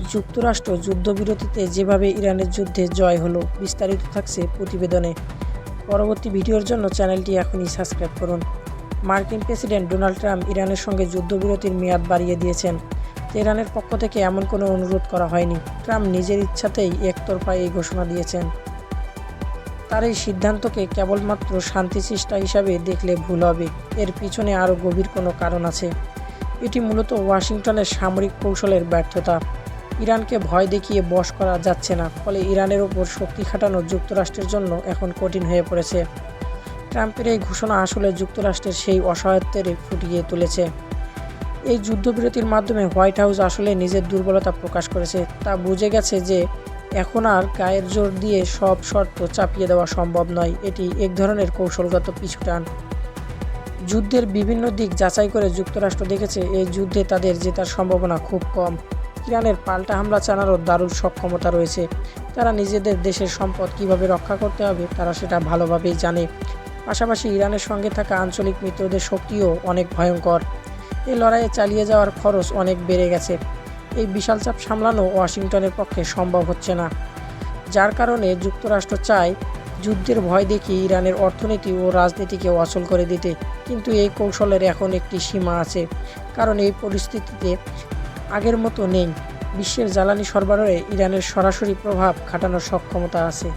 যুক্তরাষ্ট্র যুদ্ধবিরতিতে যেভাবে ইরানের যুদ্ধে জয় হলো, বিস্তারিত থাকছে প্রতিবেদনে। পরবর্তী ভিডিওর জন্য চ্যানেলটি এখনই সাবস্ক্রাইব করুন। মার্কিন প্রেসিডেন্ট ডোনাল্ড ট্রাম্প ইরানের সঙ্গে যুদ্ধবিরতির মেয়াদ বাড়িয়ে দিয়েছেন। তেহরানের পক্ষ থেকে এমন কোনো অনুরোধ করা হয়নি। ট্রাম্প নিজের ইচ্ছাতেই একতরফা এই ঘোষণা দিয়েছেন। তার এই সিদ্ধান্তকে কেবলমাত্র শান্তি চেষ্টা হিসাবে দেখলে ভুল হবে। এর পিছনে আরও গভীর কোনো কারণ আছে। এটি মূলত ওয়াশিংটনের সামরিক কৌশলের ব্যর্থতা। ইরানকে ভয় দেখিয়ে বশ করা যাচ্ছে না, ফলে ইরানের ওপর শক্তি খাটানো যুক্তরাষ্ট্রের জন্য এখন কঠিন হয়ে পড়েছে। ট্রাম্পের এই ঘোষণা আসলে যুক্তরাষ্ট্রের সেই অসহায়ত্বের ফুটিয়ে তুলেছে। এই যুদ্ধবিরতির মাধ্যমে হোয়াইট হাউস আসলে নিজের দুর্বলতা প্রকাশ করেছে। তা বুঝে গেছে যে এখন আর গায়ের জোর দিয়ে সব শর্ত চাপিয়ে দেওয়া সম্ভব নয়। এটি এক ধরনের কৌশলগত পিছুটান। যুদ্ধের বিভিন্ন দিক যাচাই করে যুক্তরাষ্ট্র দেখেছে এই যুদ্ধে তাদের জেতার সম্ভাবনা খুব কম। ইরানের পাল্টা হামলা চালানোর দারুণ সক্ষমতা রয়েছে। তারা নিজেদের দেশের সম্পদ কিভাবে রক্ষা করতে হবে তারা সেটা ভালোভাবেই জানে। পাশাপাশি ইরানের সঙ্গে থাকা আঞ্চলিক মিত্রদের শক্তিও অনেক ভয়ঙ্কর। এই লড়াইয়ে চালিয়ে যাওয়ার খরচ অনেক বেড়ে গেছে। এই বিশাল চাপ সামলানো ওয়াশিংটনের পক্ষে সম্ভব হচ্ছে না, যার কারণে যুক্তরাষ্ট্র চায় যুদ্ধের ভয় দেখিয়ে ইরানের অর্থনীতি ও রাজনীতিকে অচল করে দিতে। কিন্তু এই কৌশলের এখন একটি সীমা আছে, কারণ এই পরিস্থিতিতে আগের মতো নেই। বিশ্বের জ্বালানি সরবরাহে ইরানের সরাসরি প্রভাব খাটানোর সক্ষমতা আছে।